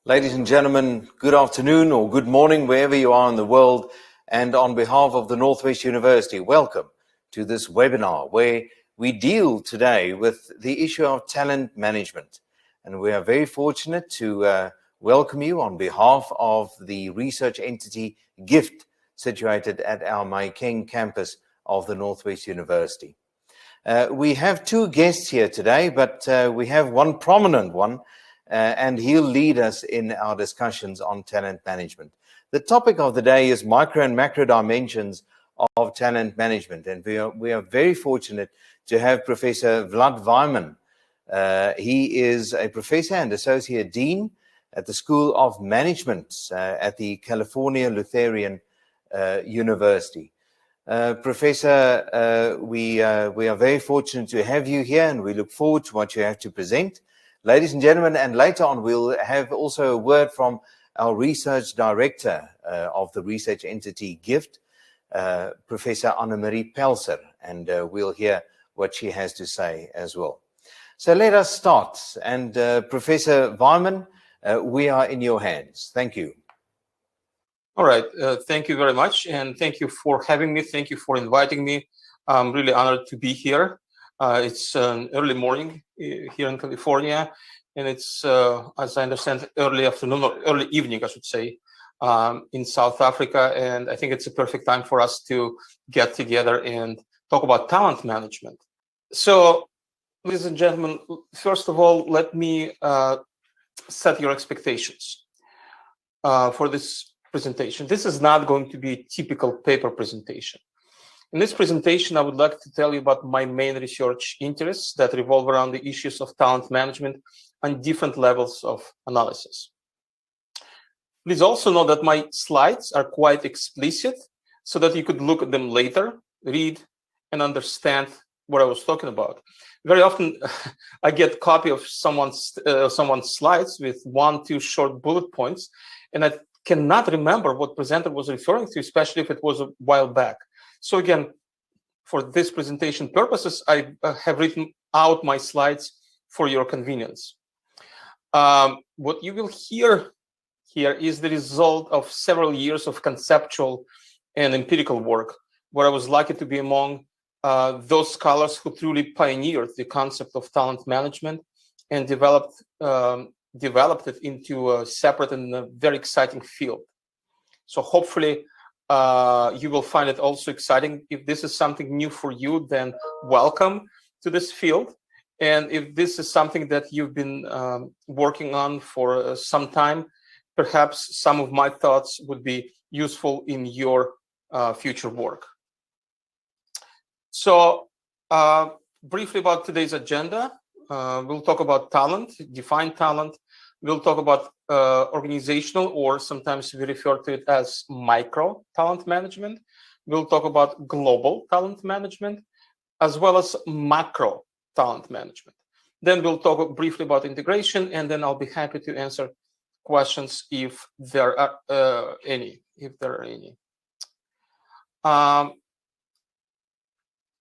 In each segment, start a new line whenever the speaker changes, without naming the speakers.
Ladies and gentlemen, good afternoon or good morning, wherever you are in the world. And on behalf of the Northwest University, welcome to this webinar where we deal today with the issue of talent management. And we are very fortunate to welcome you on behalf of the research entity GIFT, situated at our Maikeng campus of the Northwest University. We have two guests here today, but we have one prominent one, and he'll lead us in our discussions on talent management. The topic of the day is micro and macro dimensions of talent management, and we are very fortunate to have Professor Vaiman. He is a professor and associate dean at the School of Management at the California Lutheran University. Professor, we are very fortunate to have you here, and we look forward to what you have to present. Ladies and gentlemen, and later on we'll have also a word from our research director of the research entity GIFT, Professor Annemarie Pelser, and we'll hear what she has to say as well. So let us start. And Professor Vaiman, we are in your hands. Thank you.
All right. Thank you very much. And thank you for having me. Thank you for inviting me. I'm really honored to be here. It's an early morning here in California, and it's, as I understand, early afternoon or early evening, I should say, in South Africa. And I think it's a perfect time for us to get together and talk about talent management. So, ladies and gentlemen, first of all, let me set your expectations for this presentation. This is not going to be a typical paper presentation. In this presentation, I would like to tell you about my main research interests that revolve around the issues of talent management on different levels of analysis. Please also know that my slides are quite explicit so that you could look at them later, read, and understand what I was talking about. Very often, I get a copy of someone's slides with 1-2 short bullet points, and I cannot remember what presenter was referring to, especially if it was a while back. So again, for this presentation purposes, I have written out my slides for your convenience. What you will hear here is the result of several years of conceptual and empirical work, where I was lucky to be among those scholars who truly pioneered the concept of talent management and developed it into a separate and a very exciting field. So hopefully, you will find it also exciting. If this is something new for you, then welcome to this field. And if this is something that you've been working on for some time, perhaps some of my thoughts would be useful in your future work. So briefly about today's agenda, we'll talk about talent, define talent. We'll talk about organizational, or sometimes we refer to it as micro talent management. We'll talk about global talent management, as well as macro talent management. Then we'll talk briefly about integration, and then I'll be happy to answer questions if there are any.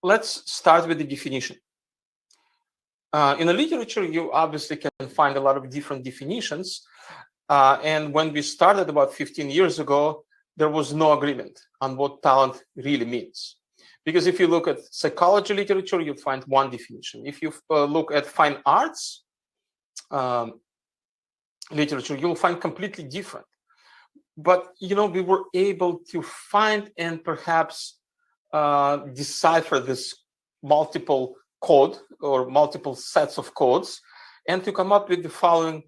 Let's start with the definition. In the literature, you obviously can find a lot of different definitions. And when we started about 15 years ago, there was no agreement on what talent really means. Because if you look at psychology literature, you find one definition. If you look at fine arts literature, you'll find completely different. But, you know, we were able to find and perhaps decipher this multiple code or multiple sets of codes, and to come up with the following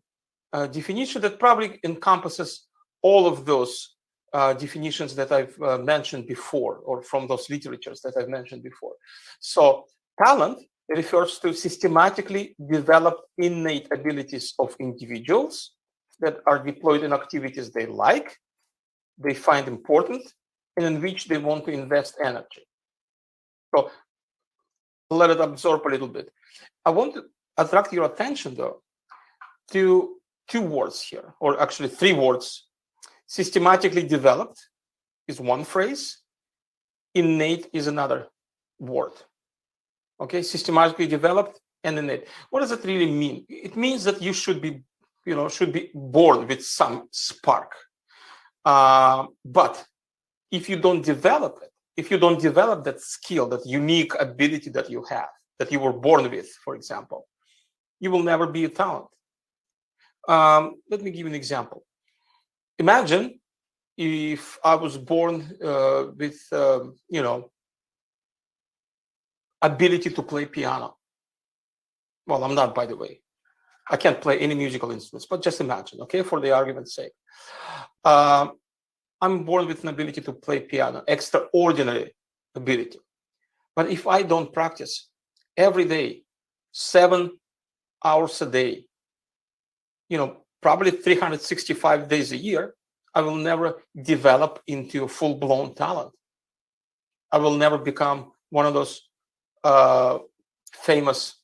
definition that probably encompasses all of those definitions that I've mentioned before, or from those literatures that I've mentioned before. So talent refers to systematically developed innate abilities of individuals that are deployed in activities they like, they find important, and in which they want to invest energy. So let it absorb a little bit. I want to attract your attention, though, to two words here, or actually three words. Systematically developed is one phrase. Innate is another word. Okay, systematically developed and innate. What does it really mean? It means that you should be should be born with some spark. But if you don't develop it, if you don't develop that skill, that unique ability that you have, that you were born with, for example, you will never be a talent. Let me give you an example. Imagine if I was born with, ability to play piano. Well, I'm not, by the way. I can't play any musical instruments, but just imagine, okay, for the argument's sake. I'm born with an ability to play piano, extraordinary ability. But if I don't practice every day, 7 hours a day, probably 365 days a year, I will never develop into a full-blown talent. I will never become one of those famous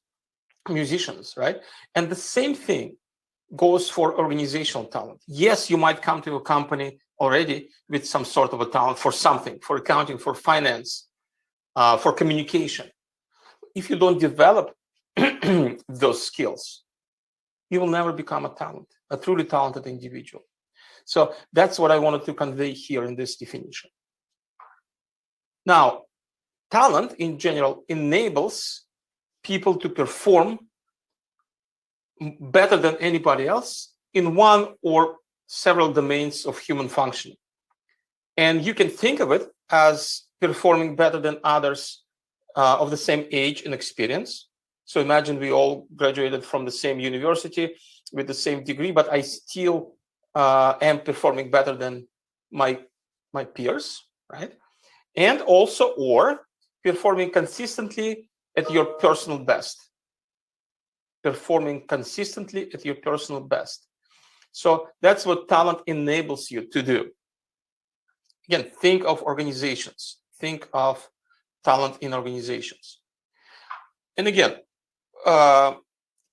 musicians, right? And the same thing goes for organizational talent. Yes, you might come to a company already with some sort of a talent for something, for accounting, for finance, for communication. If you don't develop those skills, you will never become a talent, a truly talented individual. So that's what I wanted to convey here in this definition. Now, talent in general enables people to perform better than anybody else in one or several domains of human functioning. And you can think of it as performing better than others of the same age and experience. So imagine we all graduated from the same university with the same degree, but I still am performing better than my peers, right? And also, or performing consistently at your personal best. Performing consistently at your personal best. So that's what talent enables you to do. Again, think of organizations. Think of talent in organizations. And again,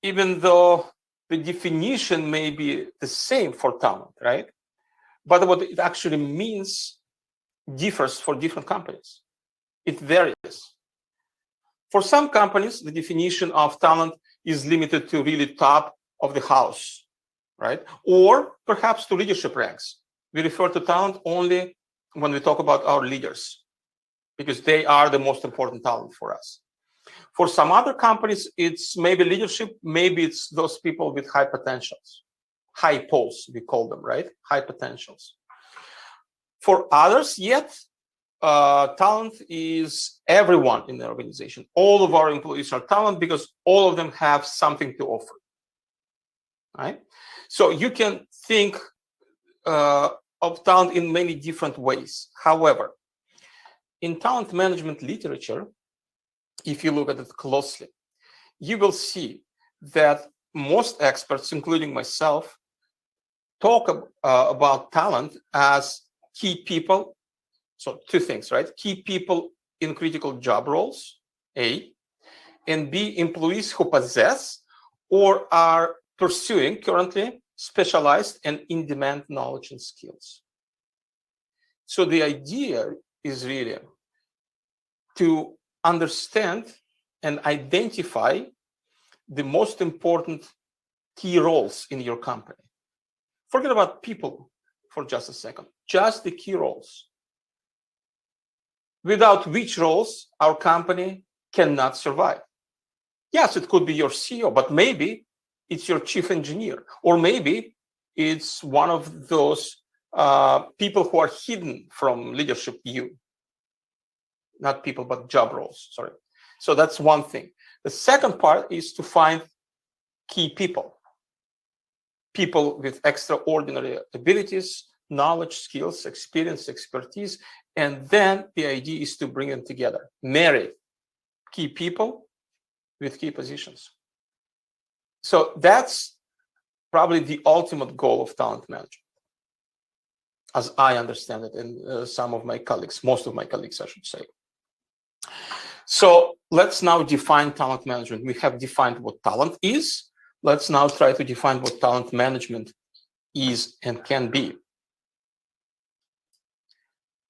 even though the definition may be the same for talent, right? But what it actually means differs for different companies. It varies. For some companies, the definition of talent is limited to really top of the house, right? Or perhaps to leadership ranks. We refer to talent only when we talk about our leaders, because they are the most important talent for us. For some other companies, it's maybe leadership, maybe it's those people with high potentials, high pulse, we call them, right? High potentials. For others, yet, talent is everyone in the organization. All of our employees are talent because all of them have something to offer, right? So you can think of talent in many different ways. However, in talent management literature, if you look at it closely, you will see that most experts, including myself, talk about talent as key people. So two things, right? Key people in critical job roles, A, and B, employees who possess or are pursuing currently specialized and in-demand knowledge and skills. So the idea is really to understand and identify the most important key roles in your company. Forget about people for just a second, just the key roles, without which roles our company cannot survive. Yes, it could be your CEO, but maybe it's your chief engineer, or maybe it's one of those people who are hidden from leadership view. Not people, but job roles, sorry. So that's one thing. The second part is to find key people. People with extraordinary abilities, knowledge, skills, experience, expertise, and then the idea is to bring them together. Marry key people with key positions. So that's probably the ultimate goal of talent management, as I understand it, and some of my colleagues, most of my colleagues, I should say. So let's now define talent management. We have defined what talent is. Let's now try to define what talent management is and can be.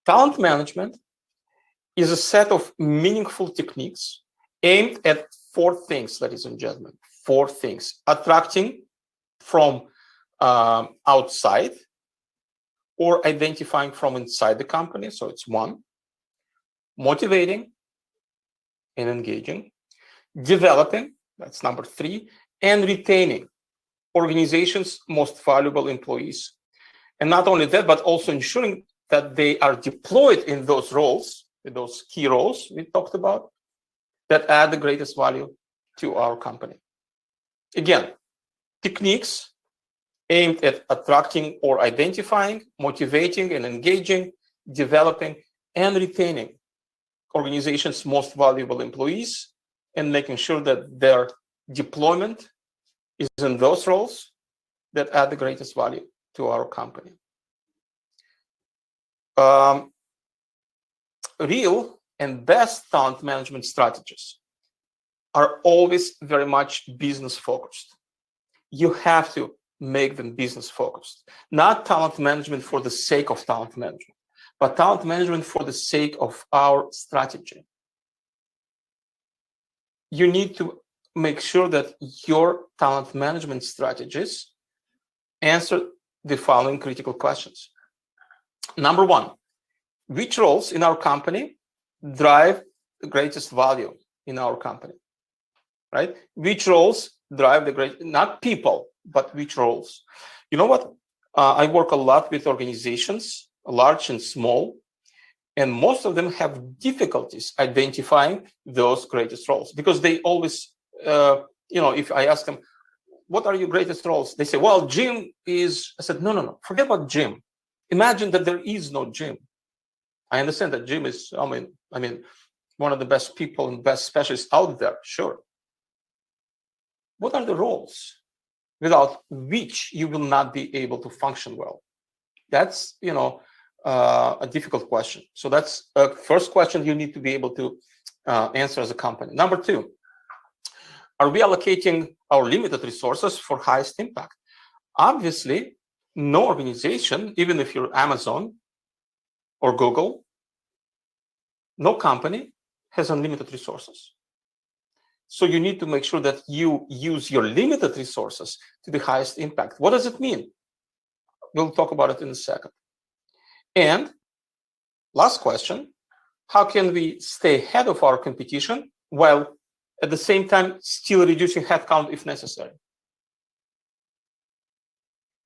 Talent management is a set of meaningful techniques aimed at 4 things, ladies and gentlemen. 4 things: attracting from outside or identifying from inside the company. So it's one. Motivating and engaging. Developing, that's number 3. And retaining organization's most valuable employees. And not only that, but also ensuring that they are deployed in those roles, in those key roles we talked about, that add the greatest value to our company. Again, techniques aimed at attracting or identifying, motivating and engaging, developing and retaining organization's most valuable employees, and making sure that their deployment is in those roles that add the greatest value to our company. Real and best talent management strategies are always very much business focused. You have to make them business focused, not talent management for the sake of talent management, but talent management for the sake of our strategy. You need to make sure that your talent management strategies answer the following critical questions. Number 1, which roles in our company drive the greatest value in our company, right? Which roles drive the great, not people, but which roles? You know what? I work a lot with organizations, large and small, and most of them have difficulties identifying those greatest roles because they always, if I ask them, what are your greatest roles? They say, well, gym is, I said, no, forget about gym. Imagine that there is no gym. I understand that gym is, I mean, one of the best people and best specialists out there, sure. What are the roles without which you will not be able to function well? That's, a difficult question. So that's a first question you need to be able to answer as a company. Number 2, are we allocating our limited resources for highest impact? Obviously, no organization, even if you're Amazon or Google, no company has unlimited resources. So you need to make sure that you use your limited resources to the highest impact. What does it mean? We'll talk about it in a second. And last question, how can we stay ahead of our competition while at the same time still reducing headcount if necessary?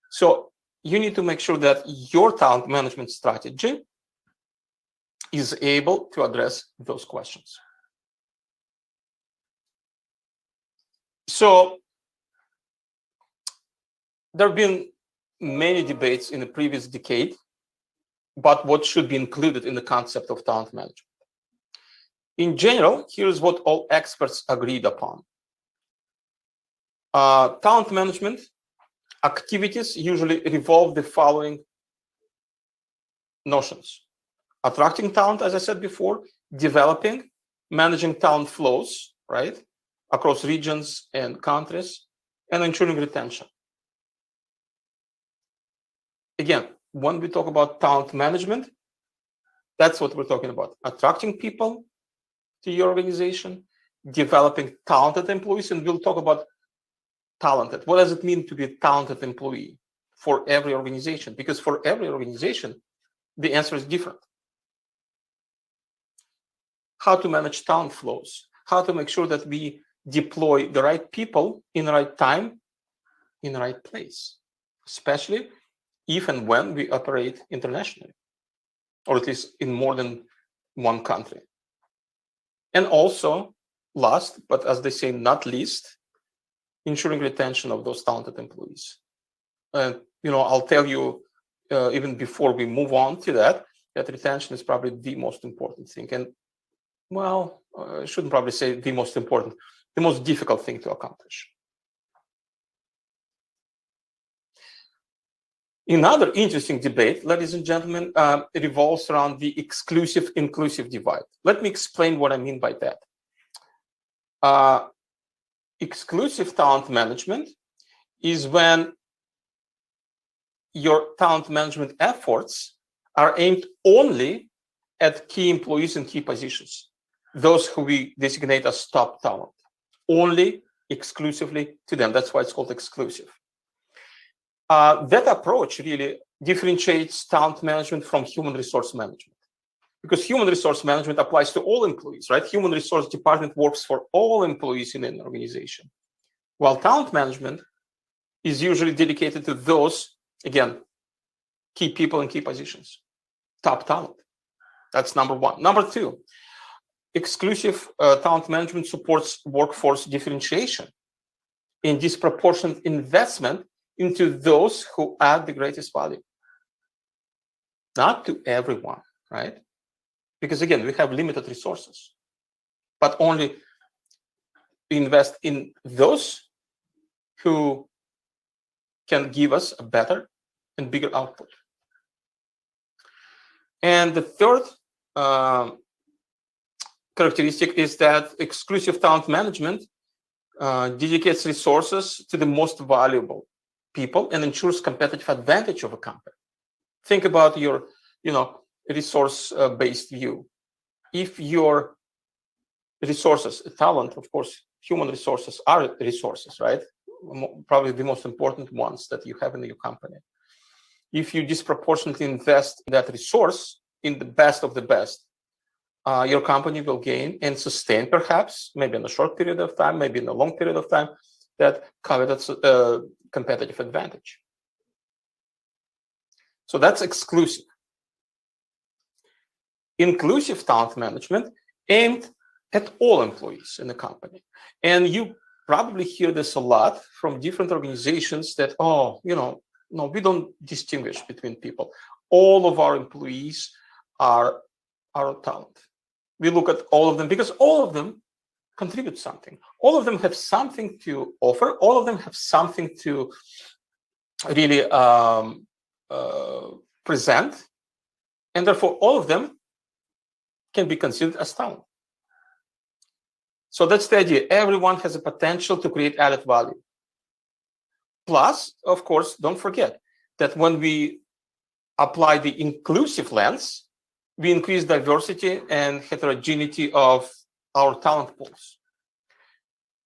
So you need to make sure that your talent management strategy is able to address those questions. So there have been many debates in the previous decade about what should be included in the concept of talent management. In general, here's what all experts agreed upon. Talent management activities usually revolve the following notions: attracting talent, as I said before, developing, managing talent flows, right, across regions and countries, and ensuring retention. Again, when we talk about talent management, that's what we're talking about: attracting people to your organization, developing talented employees, and we'll talk about talented. What does it mean to be a talented employee for every organization? Because for every organization, the answer is different. How to manage talent flows, how to make sure that we deploy the right people in the right time, in the right place, especially if and when we operate internationally, or at least in more than one country. And also, last, but as they say, not least, ensuring retention of those talented employees. I'll tell you, even before we move on to that retention is probably the most important thing. And, well, I shouldn't probably say the most important, the most difficult thing to accomplish. Another interesting debate, ladies and gentlemen, revolves around the exclusive-inclusive divide. Let me explain what I mean by that. Exclusive talent management is when your talent management efforts are aimed only at key employees in key positions, those who we designate as top talent, only exclusively to them. That's why it's called exclusive. That approach really differentiates talent management from human resource management, because human resource management applies to all employees, right? Human resource department works for all employees in an organization, while talent management is usually dedicated to those, again, key people in key positions, top talent. That's number one. Number two, exclusive talent management supports workforce differentiation in disproportionate investment into those who add the greatest value. Not to everyone, right? Because again, we have limited resources, but only invest in those who can give us a better and bigger output. And the third characteristic is that exclusive talent management dedicates resources to the most valuable people and ensures competitive advantage of a company. Think about your, resource-based view. If your resources, talent, of course, human resources are resources, right? Probably the most important ones that you have in your company. If you disproportionately invest in that resource, in the best of the best, your company will gain and sustain, perhaps, maybe in a short period of time, maybe in a long period of time, that coveted competitive advantage. So that's exclusive. Inclusive talent management aimed at all employees in the company. And you probably hear this a lot from different organizations that, no, we don't distinguish between people. All of our employees are our talent. We look at all of them because all of them contribute something. All of them have something to offer. All of them have something to really present. And therefore, all of them can be considered as talent. So that's the idea. Everyone has a potential to create added value. Plus, of course, don't forget that when we apply the inclusive lens, we increase diversity and heterogeneity of our talent pools.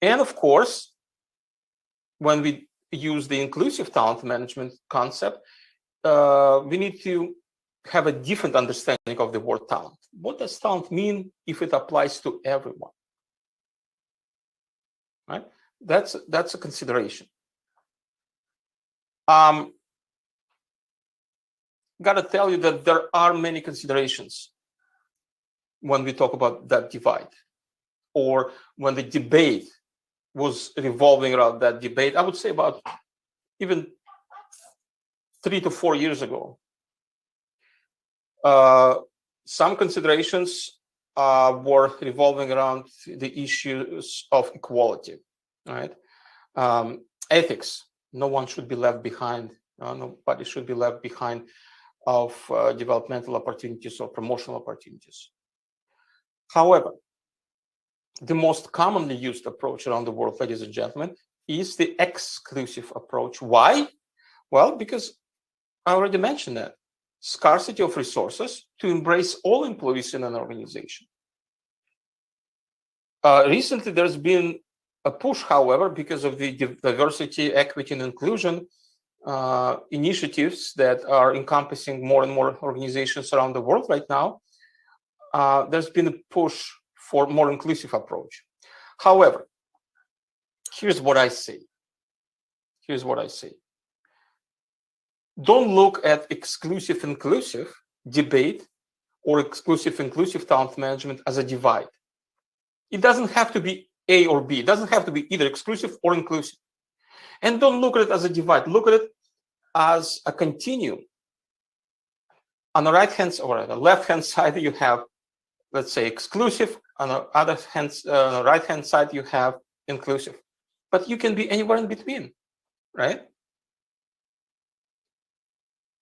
And of course, when we use the inclusive talent management concept, we need to have a different understanding of the word talent. What does talent mean if it applies to everyone? Right? That's a consideration. Got to tell you that there are many considerations when we talk about that divide, or when the debate was revolving around that debate. I would say about even 3 to 4 years ago. Some considerations were revolving around the issues of equality, right? Ethics. No one should be left behind. Nobody should be left behind of developmental opportunities or promotional opportunities. However, the most commonly used approach around the world, ladies and gentlemen, is the exclusive approach. Why? Well, because I already mentioned that. Scarcity of resources to embrace all employees in an organization. Recently, there's been a push, however, because of the diversity, equity, and inclusion initiatives that are encompassing more and more organizations around the world right now. There's been a push for more inclusive approach. However, here's what I say. Don't look at exclusive inclusive debate or exclusive inclusive talent management as a divide. It doesn't have to be A or B. It doesn't have to be either exclusive or inclusive. And don't look at it as a divide. Look at it as a continuum. On the right hand or the left hand side, you have, let's say, exclusive. On the other hand, on the right hand side, you have inclusive. But you can be anywhere in between, right?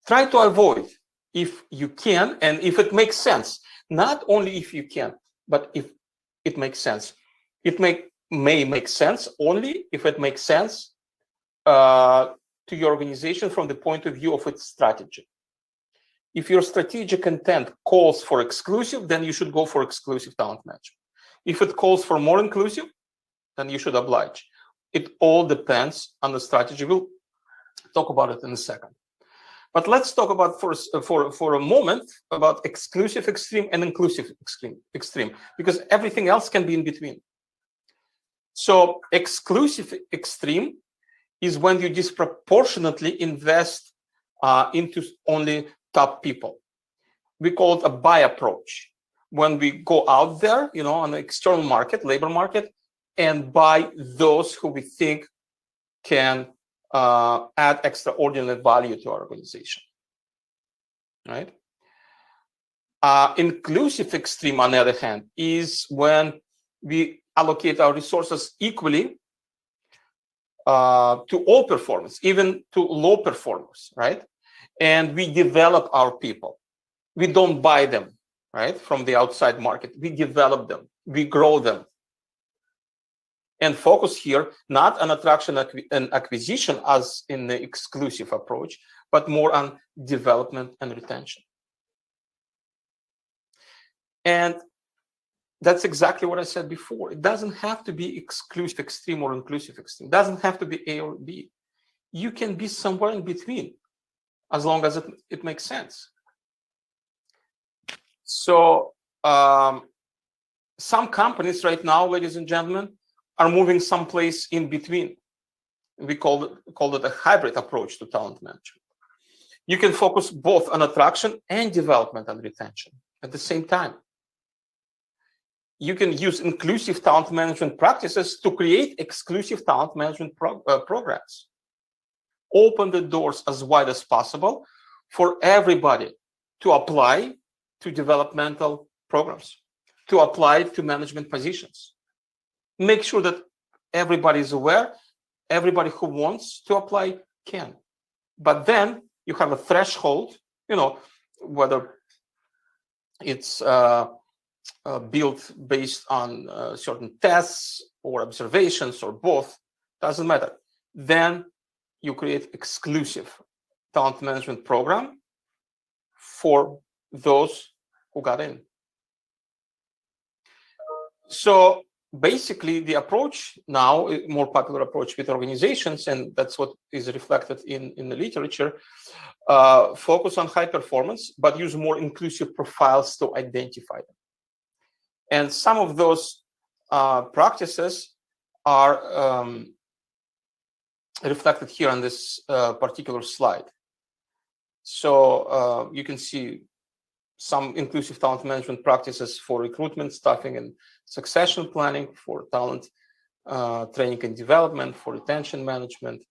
Try to avoid, if you can, and if it makes sense. Not only if you can, but if it makes sense. It may make sense only if it makes sense to your organization from the point of view of its strategy. If your strategic intent calls for exclusive, then you should go for exclusive talent management. If it calls for more inclusive, then you should oblige. It all depends on the strategy. We'll Talk about it in a second. But let's talk about for a moment about exclusive extreme and inclusive extreme, because everything else can be in between. So exclusive extreme is when you disproportionately invest into only top people. We call it a buy approach. When we go out there, on the external market, labor market, and buy those who we think can add extraordinary value to our organization, right? Inclusive extreme, on the other hand, is when we allocate our resources equally to all performers, even to low performers, right? And we develop our people. We don't buy them, right, from the outside market. We develop them. We grow them. And focus here not on attraction and acquisition as in the exclusive approach, but more on development and retention. And that's exactly what I said before. It doesn't have to be exclusive extreme or inclusive extreme. It doesn't have to be A or B. You can be somewhere in between, as long as it makes sense. So some companies right now, ladies and gentlemen, are moving someplace in between. We call it a hybrid approach to talent management. You can focus both on attraction and development and retention at the same time. You can use inclusive talent management practices to create exclusive talent management programs. Open the doors as wide as possible for everybody to apply to developmental programs, to apply to management positions. Make sure that everybody is aware, everybody who wants to apply can. But then you have a threshold, whether it's built based on certain tests or observations or both, doesn't matter. Then you create exclusive talent management program for those who got in. So basically, the approach now, a more popular approach with organizations, and that's what is reflected in the literature, focus on high performance, but use more inclusive profiles to identify them. And some of those practices are reflected here on this particular slide. So you can see some inclusive talent management practices for recruitment, staffing, and succession planning, for talent training and development, for retention management,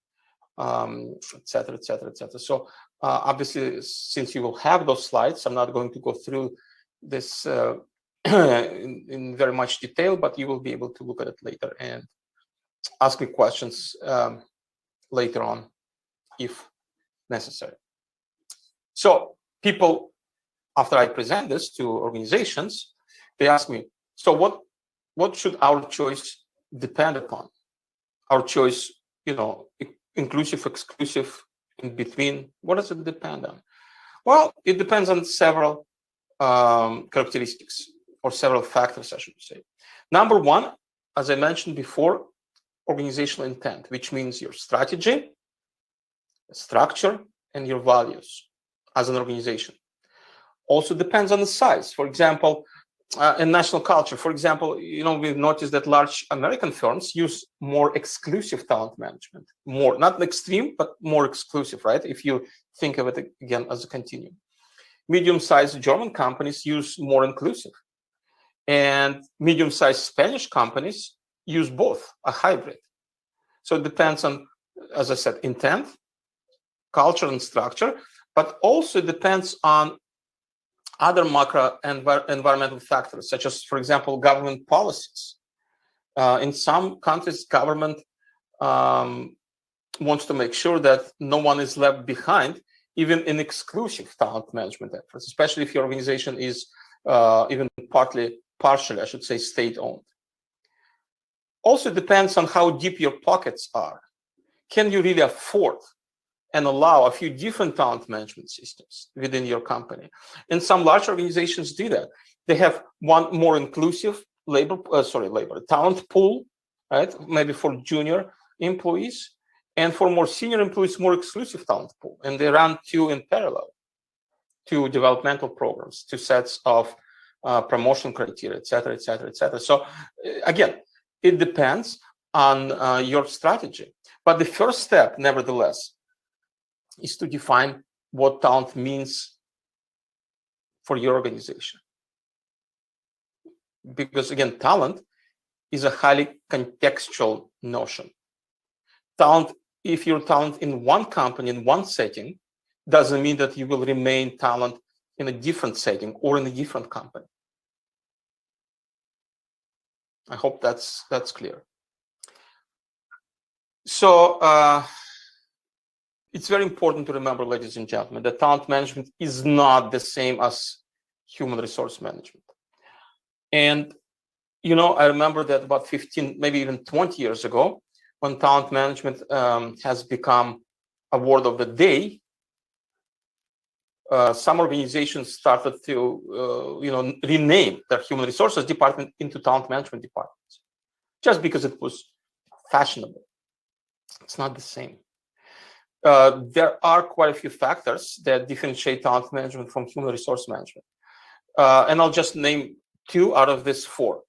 et cetera, et cetera, et cetera. So obviously, since you will have those slides, I'm not going to go through this in very much detail, but you will be able to look at it later and ask me questions later on if necessary. So people, after I present this to organizations, they ask me, so what should our choice depend upon? Our choice, inclusive, exclusive, in between, what does it depend on? Well, it depends on several characteristics or several factors, I should say. Number one, as I mentioned before, organizational intent, which means your strategy, structure, and your values as an organization. Also depends on the size. For example, in national culture, for example, we've noticed that large American firms use more exclusive talent management, more, not extreme, but more exclusive, right? If you think of it again as a continuum. Medium-sized German companies use more inclusive. And medium-sized Spanish companies use both, a hybrid. So it depends on, as I said, intent, culture, and structure, but also depends on other macro environmental factors, such as, for example, government policies. In some countries, government wants to make sure that no one is left behind, even in exclusive talent management efforts, especially if your organization is even partially, I should say, state-owned. Also depends on how deep your pockets are. Can you really afford and allow a few different talent management systems within your company? And some large organizations do that. They have one more inclusive talent pool, right? Maybe for junior employees, And for more senior employees, more exclusive talent pool. And they run two in parallel, two developmental programs, two sets of promotion criteria, et cetera, et cetera, et cetera. So again, it depends on your strategy. But the first step, nevertheless, is to define what talent means for your organization. Because again, talent is a highly contextual notion. Talent, if you're talent in one company, in one setting, doesn't mean that you will remain talent in a different setting or in a different company. I hope that's clear. So it's very important to remember, ladies and gentlemen, that talent management is not the same as human resource management. And, you know, I remember that about 15, maybe even 20 years ago, when talent management has become a word of the day, some organizations started to, rename their human resources department into talent management departments, just because it was fashionable. It's not the same. There are quite a few factors that differentiate talent management from human resource management. And I'll just name 2 out of these 4.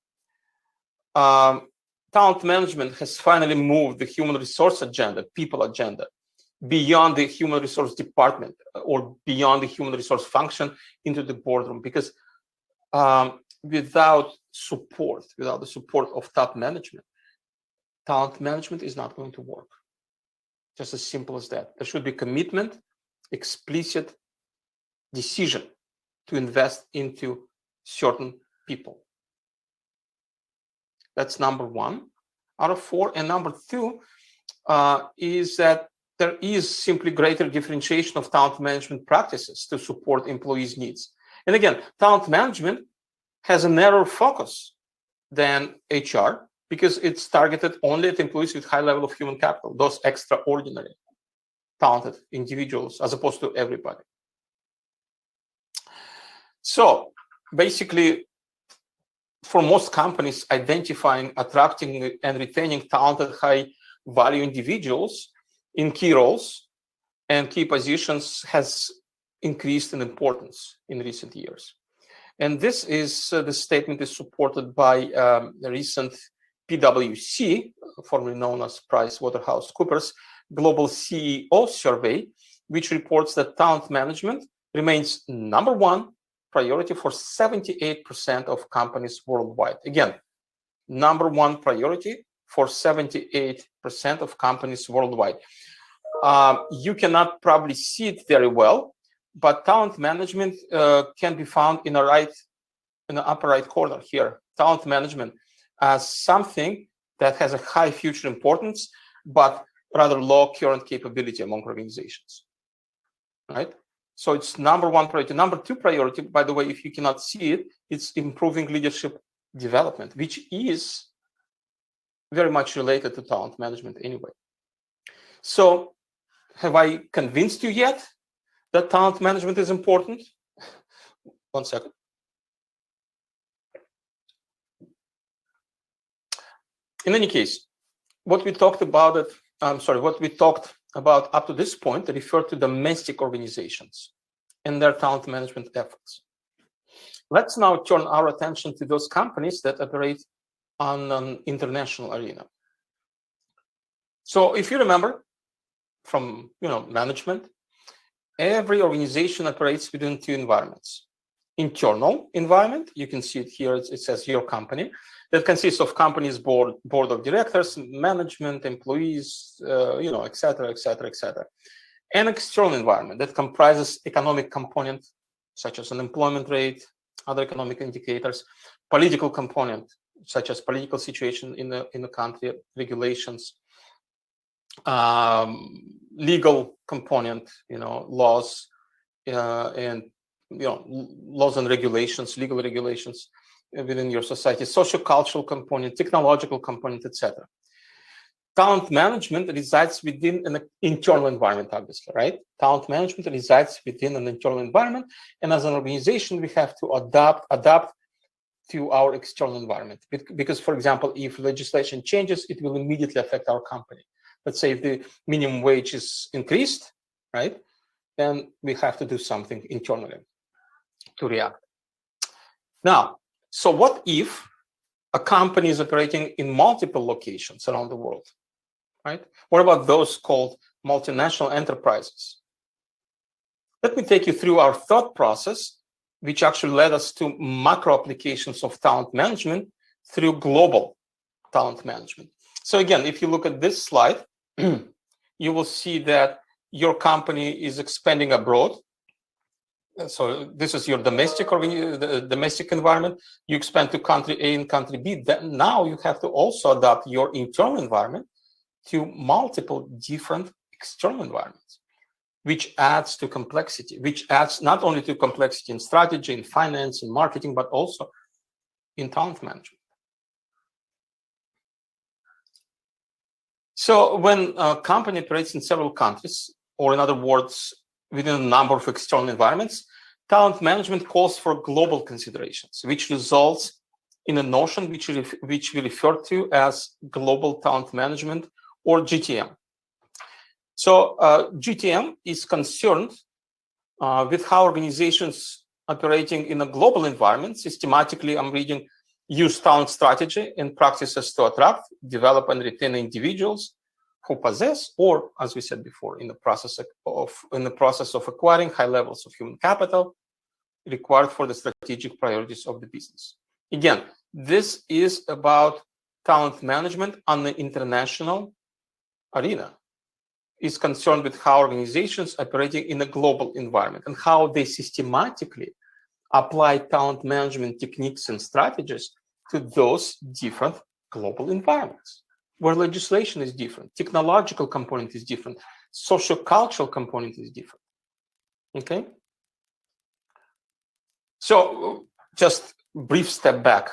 Talent management has finally moved the human resource agenda, people agenda, beyond the human resource department or beyond the human resource function into the boardroom. Because without the support of top management, talent management is not going to work. Just as simple as that. There should be commitment, explicit decision to invest into certain people. That's number 1 out of 4. And number 2 is that there is simply greater differentiation of talent management practices to support employees' needs. And again, talent management has a narrower focus than HR because it's targeted only at employees with high level of human capital, those extraordinary, talented individuals, as opposed to everybody. So basically, for most companies, identifying, attracting, and retaining talented, high-value individuals in key roles and key positions has increased in importance in recent years. And this is, the statement is supported by the recent PwC, formerly known as PricewaterhouseCoopers, Global CEO Survey, which reports that talent management remains number 1 priority for 78% of companies worldwide. Again, number 1 priority for 78% of companies worldwide. You cannot probably see it very well, but talent management can be found in the upper right corner here. Talent management as something that has a high future importance, but rather low current capability among organizations, right? So it's number 1 priority. Number 2 priority, by the way, if you cannot see it, it's improving leadership development, which is very much related to talent management anyway. So have I convinced you yet that talent management is important? 1 second. In any case, what we talked about up to this point referred to domestic organizations and their talent management efforts. Let's now turn our attention to those companies that operate on an international arena. So if you remember from management, every organization operates within 2 environments. Internal environment, you can see it here, it says your company, that consists of company's board of directors, management, employees, et cetera, et cetera, et cetera. An external environment that comprises economic component, such as unemployment rate, other economic indicators, political component, such as political situation in the country, regulations, legal component, laws, and laws and regulations, legal regulations within your society, socio-cultural component, technological component, etc. Talent management resides within an internal environment, obviously, right? Talent management resides within an internal environment, and as an organization, we have to adapt to our external environment. Because, for example, if legislation changes, it will immediately affect our company. Let's say if the minimum wage is increased, right? Then we have to do something internally to react. Now, so what if a company is operating in multiple locations around the world, right? What about those called multinational enterprises? Let me take you through our thought process, which actually led us to macro applications of talent management through global talent management. So again, if you look at this slide, you will see that your company is expanding abroad. So this is your domestic environment. You expand to country A and country B. Then now you have to also adapt your internal environment to multiple different external environments, which adds to complexity, which adds not only to complexity in strategy, in finance, in marketing, but also in talent management. So when a company operates in several countries, or in other words, within a number of external environments, talent management calls for global considerations, which results in a notion which we refer to as global talent management, or GTM. So GTM is concerned with how organizations operating in a global environment systematically, I'm reading, use talent strategy and practices to attract, develop, and retain individuals who possess, or as we said before, in the process of acquiring high levels of human capital required for the strategic priorities of the business. Again, this is about talent management on the international arena. Is concerned with how organizations operating in a global environment and how they systematically apply talent management techniques and strategies to those different global environments, where legislation is different, technological component is different, socio-cultural component is different. Okay? So just brief step back.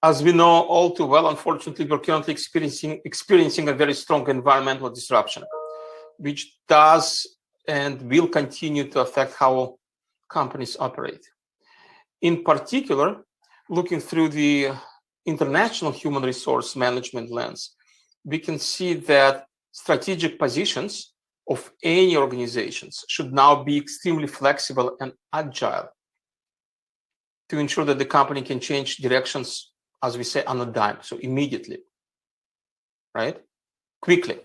As we know all too well, unfortunately, we're currently experiencing a very strong environmental disruption, which does and will continue to affect how companies operate. In particular, looking through the international human resource management lens, we can see that strategic positions of any organizations should now be extremely flexible and agile to ensure that the company can change directions, as we say, on a dime, so immediately, right? Quickly.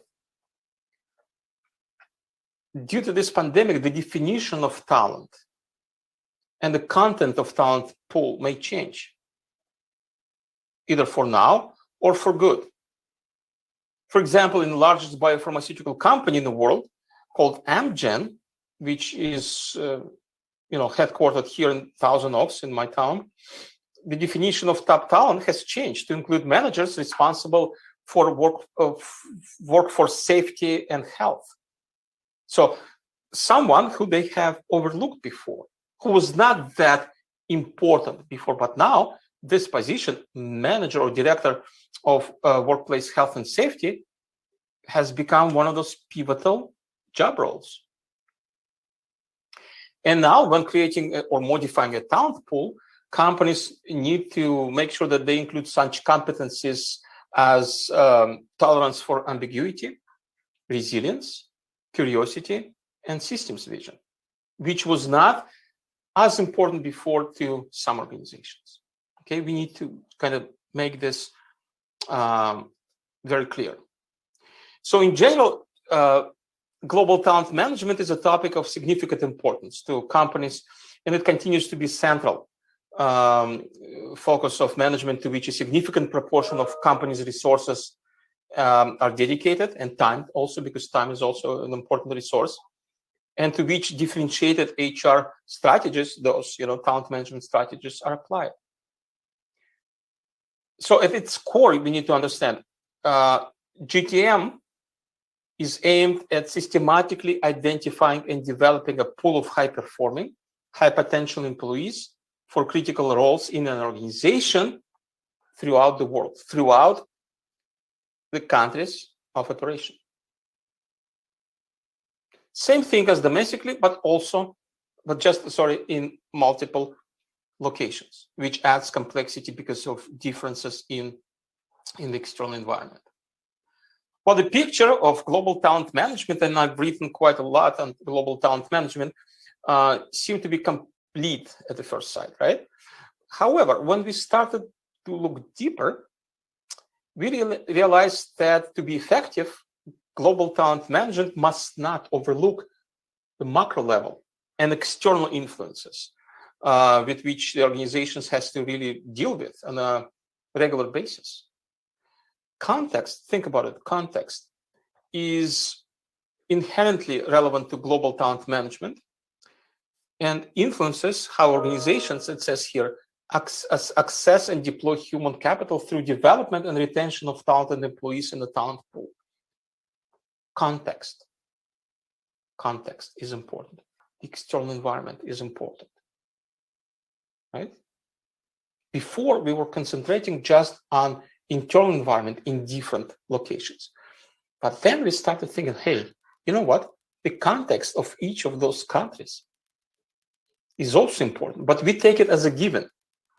Due to this pandemic, the definition of talent and the content of talent pool may change, either for now or for good. For example, in the largest biopharmaceutical company in the world, called Amgen, which is headquartered here in Thousand Oaks, in my town, the definition of top talent has changed to include managers responsible for workforce safety and health. So someone who they have overlooked before, who was not that important before, but now this position, manager or director of workplace health and safety, has become one of those pivotal job roles. And now when creating or modifying a talent pool, companies need to make sure that they include such competencies as tolerance for ambiguity, resilience, curiosity, and systems vision, which was not as important before to some organizations. Okay, we need to kind of make this very clear. So in general, global talent management is a topic of significant importance to companies, and it continues to be central focus of management, to which a significant proportion of companies' resources are dedicated, and time also, because time is also an important resource, and to which differentiated HR strategies, those talent management strategies, are applied. So at its core, we need to understand GTM is aimed at systematically identifying and developing a pool of high-performing, high-potential employees for critical roles in an organization throughout the world, throughout the countries of operation. Same thing as domestically, but in multiple locations, which adds complexity because of differences in the external environment. Well, the picture of global talent management, and I've written quite a lot on global talent management, seemed to be complete at the first sight, right? However, when we started to look deeper, we realized that to be effective, global talent management must not overlook the macro level and external influences with which the organizations has to really deal with on a regular basis. Context, think about it, context is inherently relevant to global talent management and influences how organizations, it says here, access and deploy human capital through development and retention of talented employees in the talent pool. Context is important. The external environment is important, right? Before, we were concentrating just on internal environment in different locations. But then we started thinking, hey, you know what? The context of each of those countries is also important, but we take it as a given.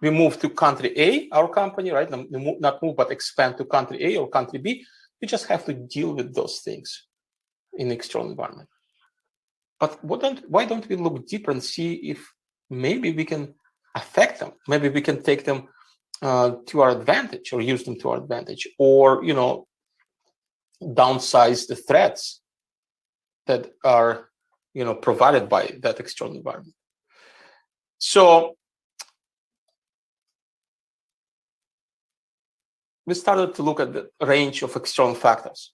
We move to country A, our company, right? Not move, but expand to country A or country B. We just have to deal with those things in the external environment. But why don't we look deeper and see if maybe we can affect them? Maybe we can take them to our advantage or use them to our advantage, or, you know, downsize the threats that are, you know, provided by that external environment. So we started to look at the range of external factors.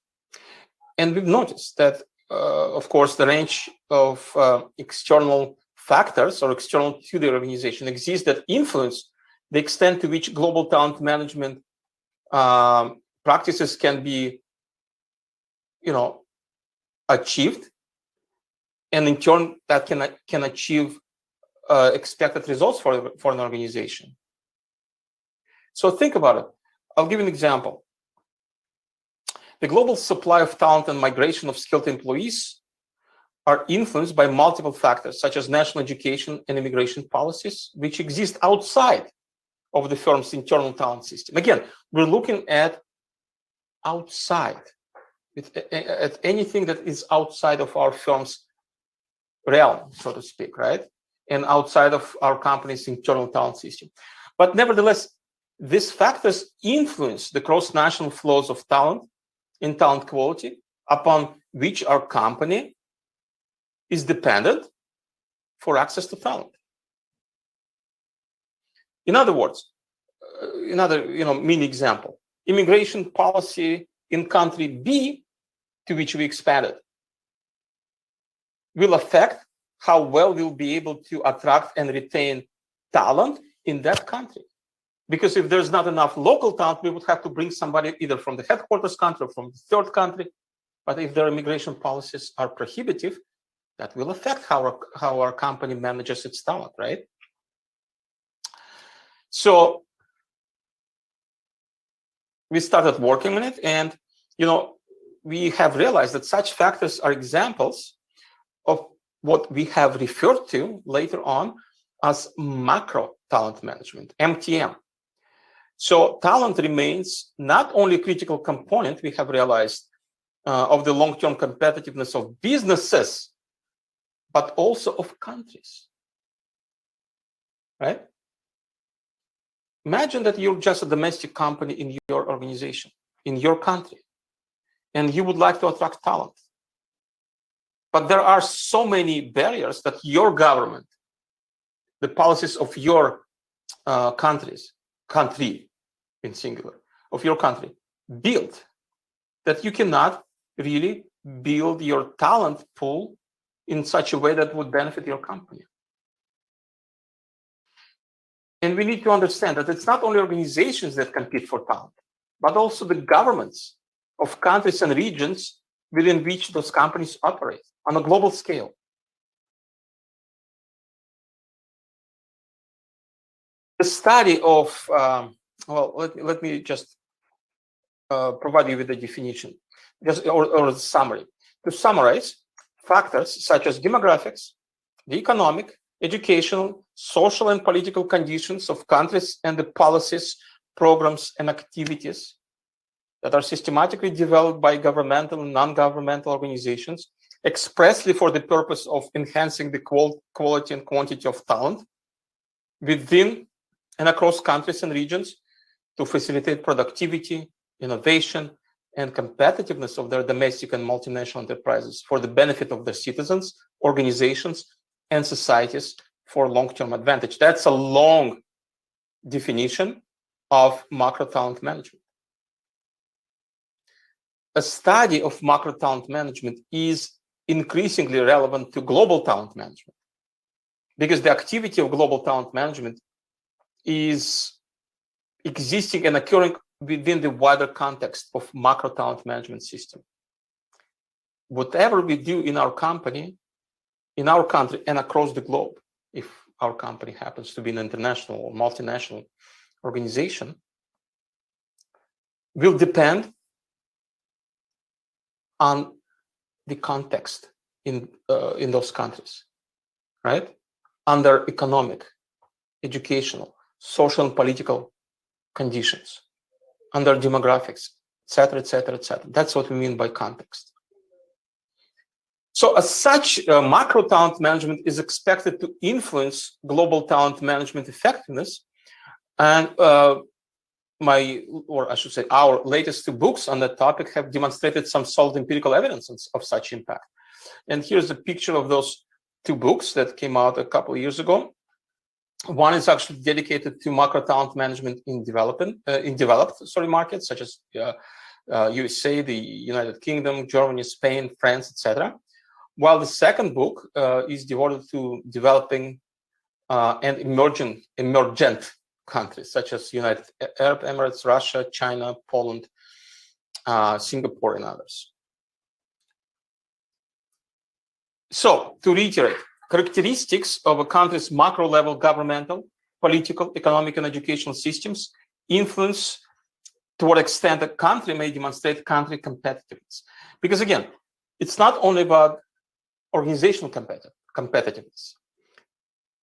And we've noticed that, of course, the range of external factors or external to the organization exists that influence the extent to which global talent management practices can be, you know, achieved, and in turn that can achieve expected results for an organization. So think about it. I'll give you an example. The global supply of talent and migration of skilled employees are influenced by multiple factors, such as national education and immigration policies, which exist outside of the firm's internal talent system. Again, we're looking at outside, at anything that is outside of our firm's realm, so to speak, right? And outside of our company's internal talent system. But nevertheless, these factors influence the cross-national flows of talent and talent quality upon which our company is dependent for access to talent. In other words, another mini example, immigration policy in country B to which we expanded will affect how well we'll be able to attract and retain talent in that country. Because if there's not enough local talent, we would have to bring somebody either from the headquarters country or from the third country. But if their immigration policies are prohibitive, that will affect how our company manages its talent, right? So we started working on it, and we have realized that such factors are examples of what we have referred to later on as macro talent management, MTM. So talent remains not only a critical component, we have realized, of the long-term competitiveness of businesses, but also of countries, right? Imagine that you're just a domestic company in your organization, in your country, and you would like to attract talent. But there are so many barriers that your government, the policies of your country in singular, of your country, build, that you cannot really build your talent pool in such a way that would benefit your company. And we need to understand that it's not only organizations that compete for talent, but also the governments of countries and regions within which those companies operate on a global scale. The study of, let me just provide you with the definition or the summary. To summarize, factors such as demographics, the economic, educational, social, and political conditions of countries and the policies, programs, and activities that are systematically developed by governmental and non-governmental organizations expressly for the purpose of enhancing the quality and quantity of talent within and across countries and regions to facilitate productivity, innovation, and competitiveness of their domestic and multinational enterprises for the benefit of their citizens, organizations, and societies for long-term advantage. That's a long definition of macro talent management. A study of macro talent management is increasingly relevant to global talent management because the activity of global talent management is existing and occurring within the wider context of macro talent management system. Whatever we do in our company, in our country, and across the globe, if our company happens to be an international or multinational organization, will depend on the context in those countries, right? Under economic, educational, social, and political conditions, under demographics, etc., etc., etc. That's what we mean by context. So as such, macro talent management is expected to influence global talent management effectiveness. And our latest two books on that topic have demonstrated some solid empirical evidence of such impact. And here's a picture of those two books that came out a couple of years ago. One is actually dedicated to macro talent management in developed markets such as USA, the United Kingdom, Germany, Spain, France, etc. While the second book is devoted to developing and emergent countries such as United Arab Emirates, Russia, China, Poland, Singapore, and others. So, to reiterate, characteristics of a country's macro-level governmental, political, economic, and educational systems influence to what extent a country may demonstrate country competitiveness. Because again, it's not only about organizational competitiveness.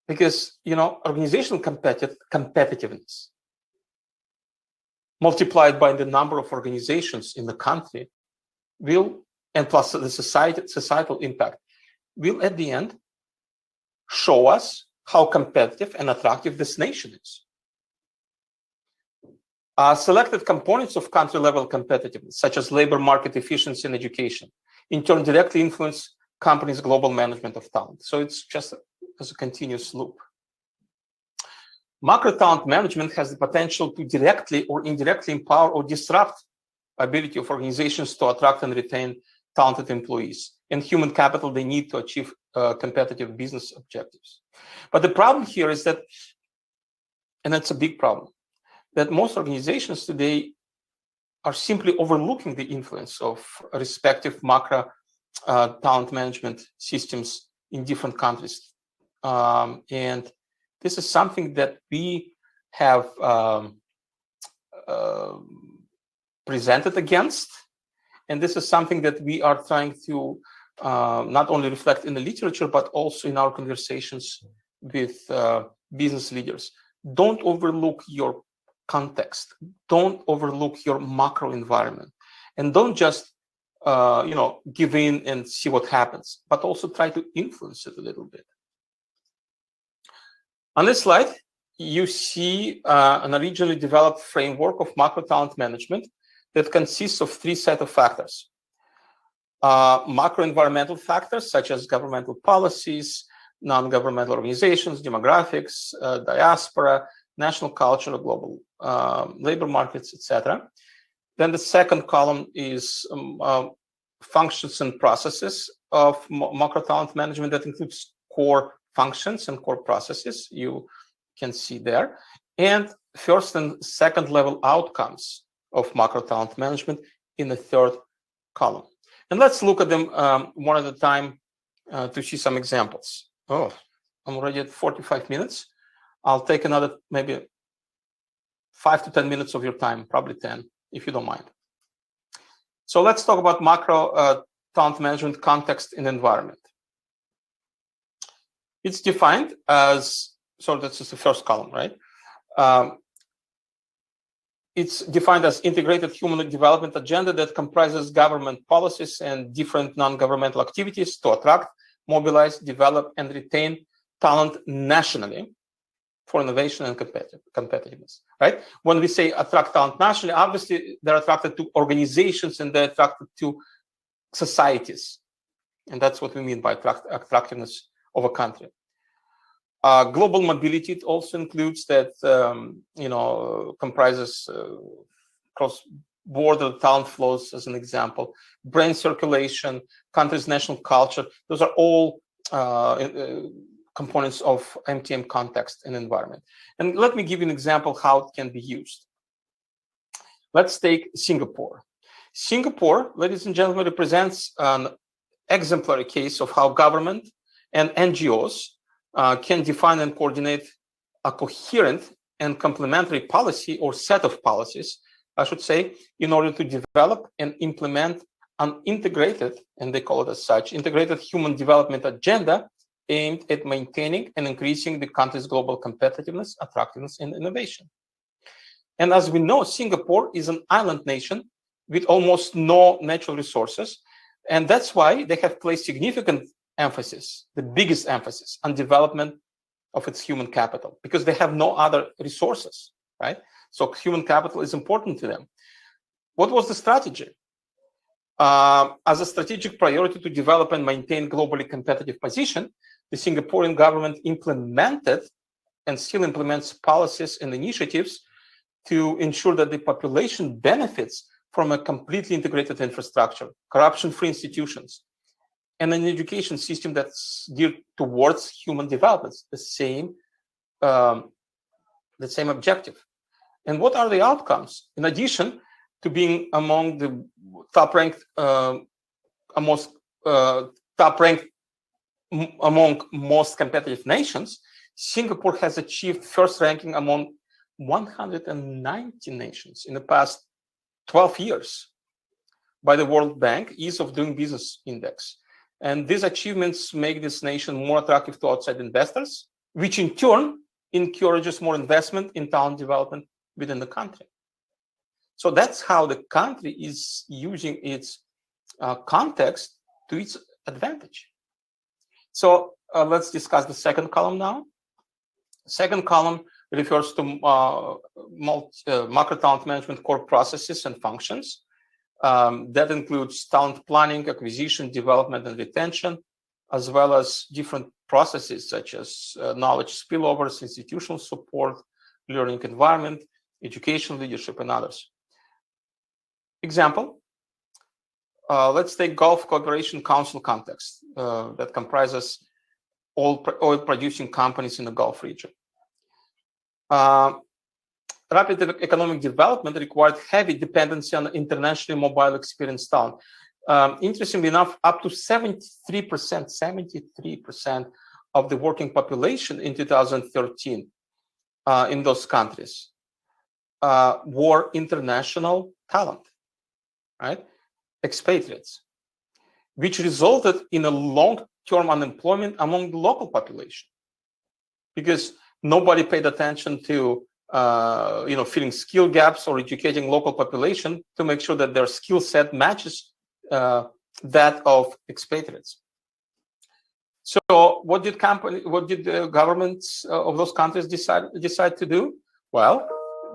Because, organizational competitiveness multiplied by the number of organizations in the country and plus the societal impact, will at the end show us how competitive and attractive this nation is. Selected components of country-level competitiveness, such as labor market efficiency and education, in turn directly influence companies' global management of talent. So it's just as a continuous loop. Macro talent management has the potential to directly or indirectly empower or disrupt the ability of organizations to attract and retain talented employees and human capital they need to achieve competitive business objectives. But the problem here is that, and that's a big problem, that most organizations today are simply overlooking the influence of respective macro talent management systems in different countries. And this is something that we have presented against. And this is something that we are trying to not only reflect in the literature, but also in our conversations with business leaders. Don't overlook your context. Don't overlook your macro environment. And don't just give in and see what happens, but also try to influence it a little bit. On this slide, you see an originally developed framework of macro talent management that consists of three sets of factors. Macro environmental factors such as governmental policies, non-governmental organizations, demographics, diaspora, national culture, global labor markets, etc. Then the second column is functions and processes of macro talent management that includes core functions and core processes you can see there. And first and second level outcomes of macro talent management in the third column. And let's look at them one at a time to see some examples. Oh, I'm already at 45 minutes. I'll take another maybe 5 to 10 minutes of your time, probably 10, if you don't mind. So let's talk about macro talent management context and environment. It's defined as, so that's just the first column, right? It's defined as integrated human development agenda that comprises government policies and different non-governmental activities to attract, mobilize, develop, and retain talent nationally for innovation and competitiveness, right? When we say attract talent nationally, obviously they're attracted to organizations and they're attracted to societies. And that's what we mean by attractiveness of a country. Global mobility, it also includes that, comprises cross-border talent flows, as an example, brain circulation, country's national culture. Those are all components of MTM context and environment. And let me give you an example how it can be used. Let's take Singapore. Singapore, ladies and gentlemen, represents an exemplary case of how government and NGOs can define and coordinate a coherent and complementary policy or set of policies, I should say, in order to develop and implement an integrated, and they call it as such, integrated human development agenda aimed at maintaining and increasing the country's global competitiveness, attractiveness, and innovation. And as we know, Singapore is an island nation with almost no natural resources. And that's why they have placed significant emphasis, the biggest emphasis, on development of its human capital, because they have no other resources, right? So human capital is important to them. What was the strategy? As a strategic priority to develop and maintain globally competitive position, the Singaporean government implemented and still implements policies and initiatives to ensure that the population benefits from a completely integrated infrastructure, corruption-free institutions, and an education system that's geared towards human development, the same objective. And what are the outcomes? In addition to being among the top-ranked, among most competitive nations, Singapore has achieved first ranking among 190 nations in the past 12 years by the World Bank Ease of Doing Business Index. And these achievements make this nation more attractive to outside investors, which in turn encourages more investment in talent development within the country. So that's how the country is using its context to its advantage. So let's discuss the second column now. Second column refers to macro talent management core processes and functions. That includes talent planning, acquisition, development, and retention, as well as different processes such as knowledge spillovers, institutional support, learning environment, education, leadership, and others. Example, let's take Gulf Cooperation Council context that comprises all oil-producing companies in the Gulf region. Rapid economic development required heavy dependency on internationally mobile experienced talent. Interestingly enough, up to 73% of the working population in 2013 in those countries were international talent, right? Expatriates, which resulted in a long-term unemployment among the local population because nobody paid attention to filling skill gaps or educating local population to make sure that their skill set matches that of expatriates. So what did the governments of those countries decide to do? Well,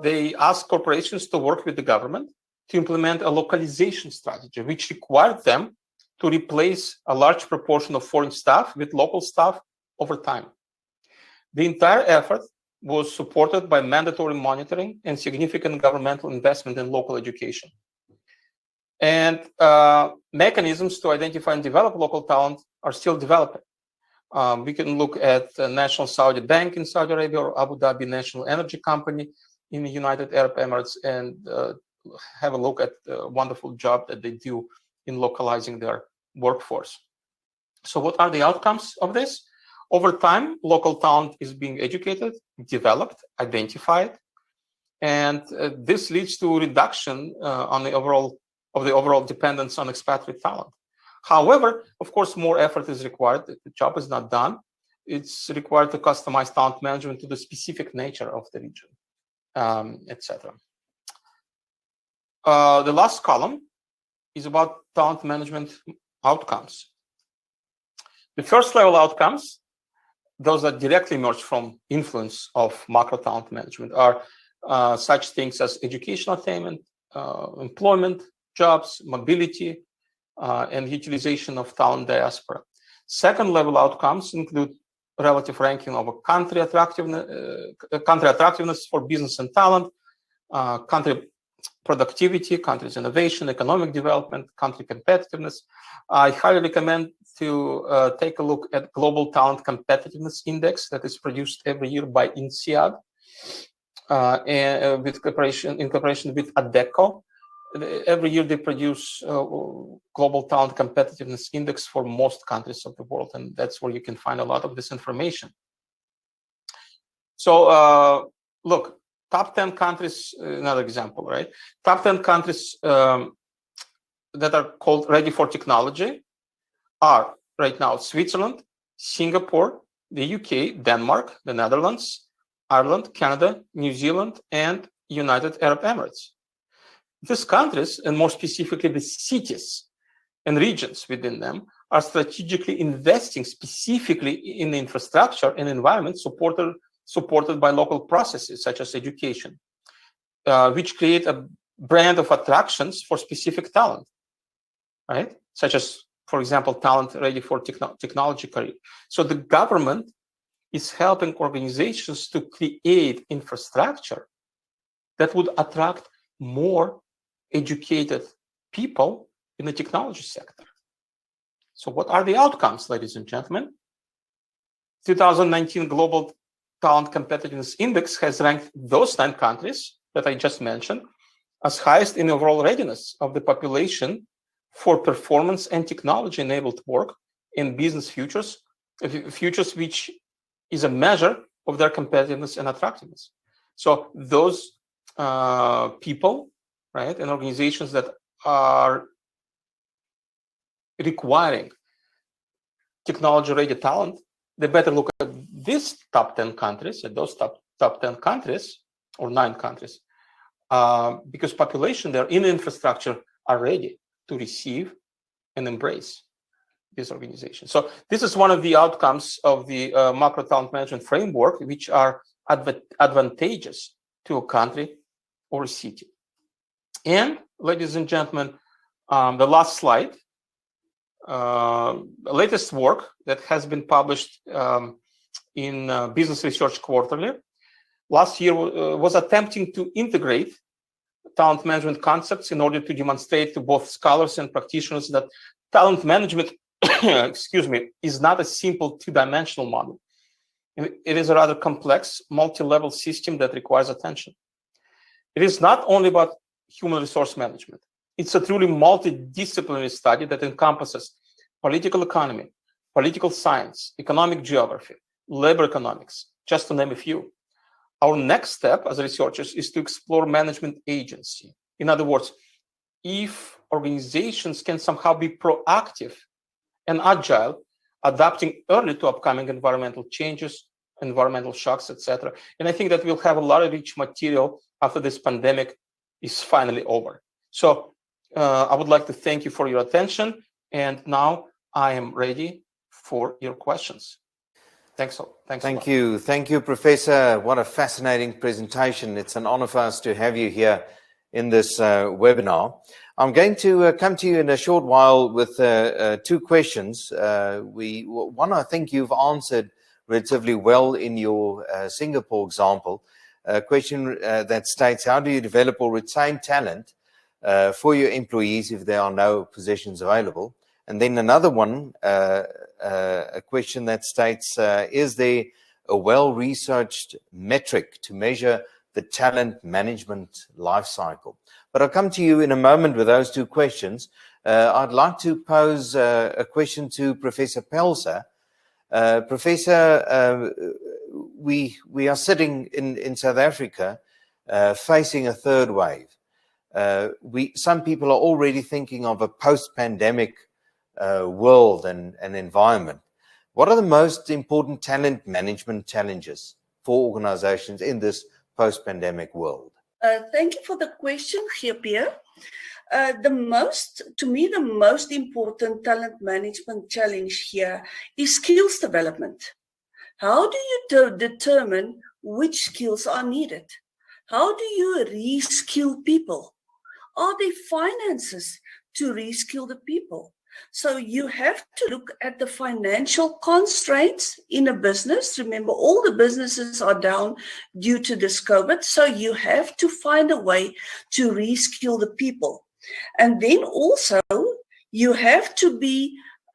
they asked corporations to work with the government to implement a localization strategy, which required them to replace a large proportion of foreign staff with local staff over time. The entire effort was supported by mandatory monitoring and significant governmental investment in local education. And mechanisms to identify and develop local talent are still developing. We can look at the National Saudi Bank in Saudi Arabia or Abu Dhabi National Energy Company in the United Arab Emirates and have a look at the wonderful job that they do in localizing their workforce. So what are the outcomes of this? Over time, local talent is being educated, developed, identified, and this leads to reduction on the overall dependence on expatriate talent. However, of course, more effort is required. The job is not done. It's required to customize talent management to the specific nature of the region, etc. the last column is about talent management outcomes. The first level outcomes, those that directly emerge from influence of macro talent management, are such things as educational attainment, employment, jobs, mobility, and utilization of talent diaspora. Second level outcomes include relative ranking of a country attractiveness for business and talent, country productivity, country's innovation, economic development, country competitiveness. I highly recommend to take a look at Global Talent Competitiveness Index that is produced every year by INSEAD and in cooperation with ADECO. Every year they produce Global Talent Competitiveness Index for most countries of the world, and that's where you can find a lot of this information. So look, top 10 countries, another example, right? Top 10 countries that are called ready for technology are right now Switzerland, Singapore, the UK, Denmark, the Netherlands, Ireland, Canada, New Zealand, and United Arab Emirates. These countries, and more specifically the cities and regions within them, are strategically investing specifically in infrastructure and environment supported by local processes such as education, which create a brand of attractions for specific talent, right? Such as, for example, talent ready for technology career. So the government is helping organizations to create infrastructure that would attract more educated people in the technology sector. So what are the outcomes, ladies and gentlemen? 2019 Global Talent Competitiveness Index has ranked those 9 countries that I just mentioned as highest in overall readiness of the population for performance and technology-enabled work in business futures, which is a measure of their competitiveness and attractiveness. So those people, right, and organizations that are requiring technology-ready talent, they better look at these top 10 countries, at those top 10 countries, or 9 countries, because population there in infrastructure are ready to receive and embrace these organizations. So this is one of the outcomes of the macro talent management framework, which are advantageous to a country or a city. And ladies and gentlemen, the last slide, the latest work that has been published in Business Research Quarterly last year was attempting to integrate talent management concepts in order to demonstrate to both scholars and practitioners that talent management, excuse me, is not a simple 2-dimensional model. It is a rather complex, multi-level system that requires attention. It is not only about human resource management. It's a truly multidisciplinary study that encompasses political economy, political science, economic geography, labor economics, just to name a few. Our next step as researchers is to explore management agency. In other words, if organizations can somehow be proactive and agile, adapting early to upcoming environmental changes, environmental shocks, etc. And I think that we'll have a lot of rich material after this pandemic is finally over. So I would like to thank you for your attention. And now I am ready for your questions. Thanks.
Thank you. Thank you, Professor. What a fascinating presentation. It's an honor for us to have you here in this webinar. I'm going to come to you in a short while with 2 questions. One, I think you've answered relatively well in your Singapore example. A question that states, how do you develop or retain talent for your employees if there are no positions available? And then another one, a question that states, is there a well-researched metric to measure the talent management life cycle? But I'll come to you in a moment with those 2 questions. I'd like to pose a question to Professor Pelser. Professor, we are sitting in South Africa facing a 3rd wave. Some people are already thinking of a post-pandemic world and environment. What are the most important talent management challenges for organizations in this post-pandemic world?
Thank you for the question, Pierre. To me, the most important talent management challenge here is skills development. How do you determine which skills are needed? How do you reskill people? Are there finances to reskill the people? So you have to look at the financial constraints in a business. Remember, all the businesses are down due to this COVID. So you have to find a way to reskill the people. And then also you have to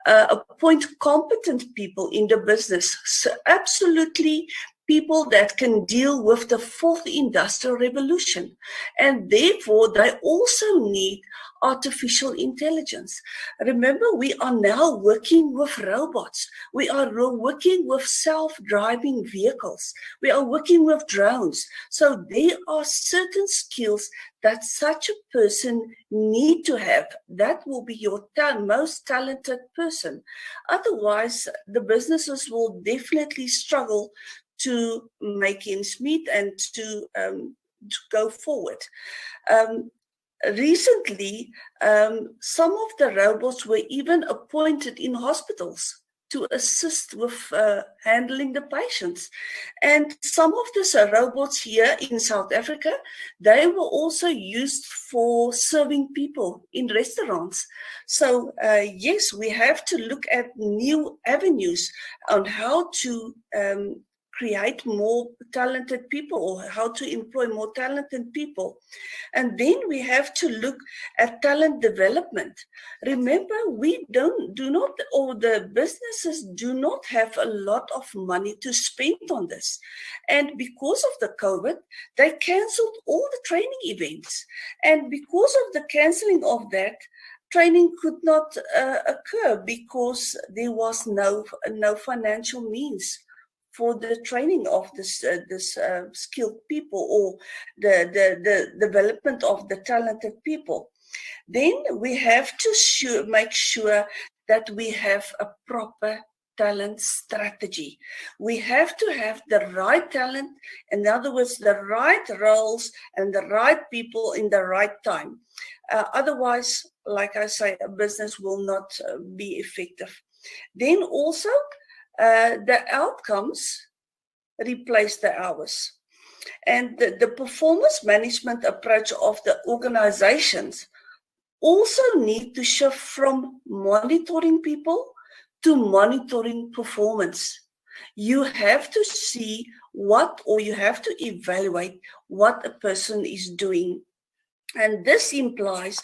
appoint competent people in the business. So absolutely people that can deal with the fourth industrial revolution. And therefore, they also need artificial intelligence. Remember, we are now working with robots. We are working with self-driving vehicles. We are working with drones. So there are certain skills that such a person need to have. That will be your most talented person. Otherwise, the businesses will definitely struggle to make ends meet and to go forward. Recently, some of the robots were even appointed in hospitals to assist with handling the patients. And some of these robots here in South Africa, they were also used for serving people in restaurants. So yes, we have to look at new avenues on how to create more talented people, or how to employ more talented people. And then we have to look at talent development. Remember, the businesses do not have a lot of money to spend on this. And because of the COVID, they canceled all the training events. And because of the canceling of that, training could not occur because there was no financial means for the training of this skilled people, or the development of the talented people. Then we have to make sure that we have a proper talent strategy. We have to have the right talent, in other words, the right roles and the right people in the right time. Otherwise, like I say, a business will not be effective. Then also, the outcomes replace the hours. And the performance management approach of the organizations also need to shift from monitoring people to monitoring performance. You have to see you have to evaluate what a person is doing. And this implies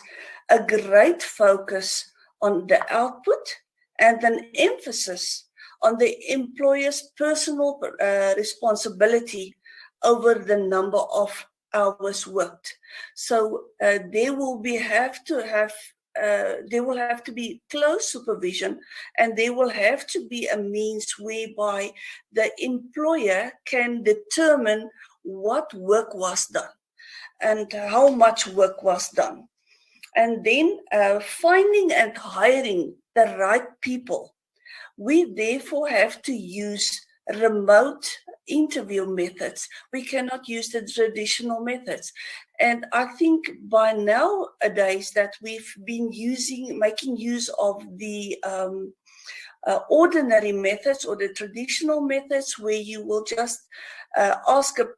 a great focus on the output and an emphasis on the employer's personal responsibility over the number of hours worked. So there will have to be close supervision, and there will have to be a means whereby the employer can determine what work was done and how much work was done. And then finding and hiring the right people. We therefore have to use remote interview methods. We cannot use the traditional methods. And I think by nowadays that we've been making use of the ordinary methods or the traditional methods, where you will just ask a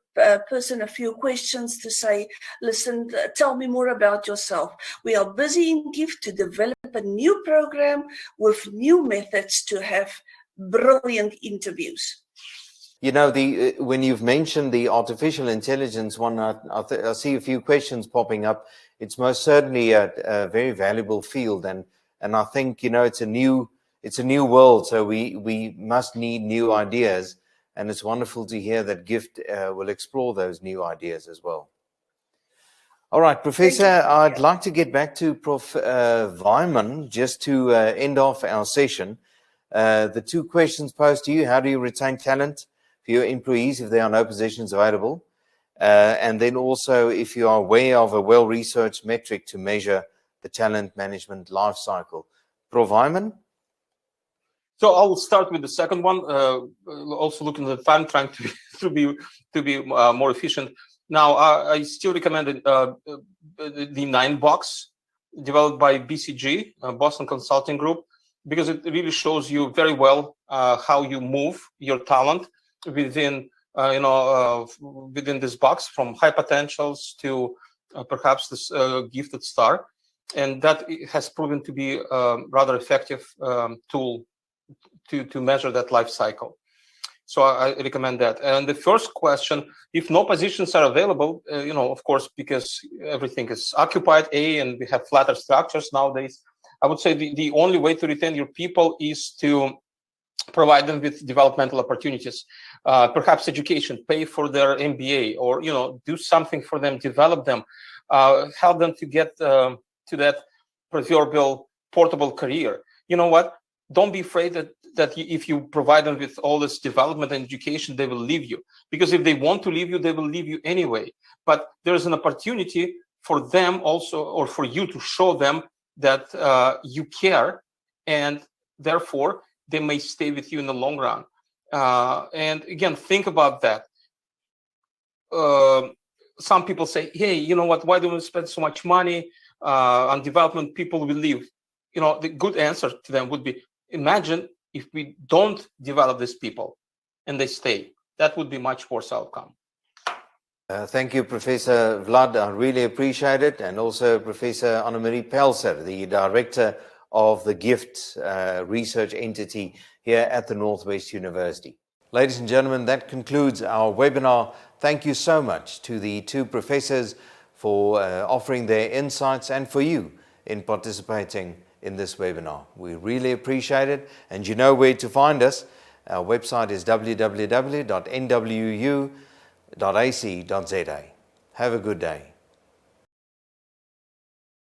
person a few questions to say, listen, tell me more about yourself. We are busy in GIFT to develop a new program with new methods to have brilliant interviews.
You know, when you've mentioned the artificial intelligence one, I see a few questions popping up. It's most certainly a very valuable field, and I think, you know, it's a new world, so we must need new ideas, and it's wonderful to hear that GIFT will explore those new ideas as well. All right, Professor, I'd like to get back to Prof. Vaiman just to end off our session. The two questions posed to you: how do you retain talent for your employees if there are no positions available? And then also, if you are aware of a well-researched metric to measure the talent management life cycle. Prof. Vaiman?
So I'll start with the second one. Also looking at the time, trying to be more efficient. Now, I still recommend the 9-box developed by BCG, Boston Consulting Group, because it really shows you very well how you move your talent within within this box, from high potentials to perhaps this gifted star. And that has proven to be a rather effective tool to measure that life cycle. So I recommend that. And the first question, if no positions are available, of course, because everything is occupied, and we have flatter structures nowadays, I would say the only way to retain your people is to provide them with developmental opportunities, perhaps education, pay for their MBA, or do something for them, develop them, help them to get to that proverbial portable career. You know what? Don't be afraid that if you provide them with all this development and education, they will leave you. Because if they want to leave you, they will leave you anyway. But there's an opportunity for them also, or for you to show them that you care, and therefore they may stay with you in the long run. And again, think about that. Some people say, hey, you know what, why do we spend so much money on development? People will leave. The good answer to them would be, imagine if we don't develop these people and they stay. That would be much worse outcome.
Thank you, Professor Vlad. I really appreciate it. And also Professor Annemarie Pelser, the Director of the GIFT research entity here at the Northwest University. Ladies and gentlemen, that concludes our webinar. Thank you so much to the two professors for offering their insights, and for you in participating in this webinar. We really appreciate it, and you know where to find us. Our website is www.nwu-pukke.ac.za. Have a good day.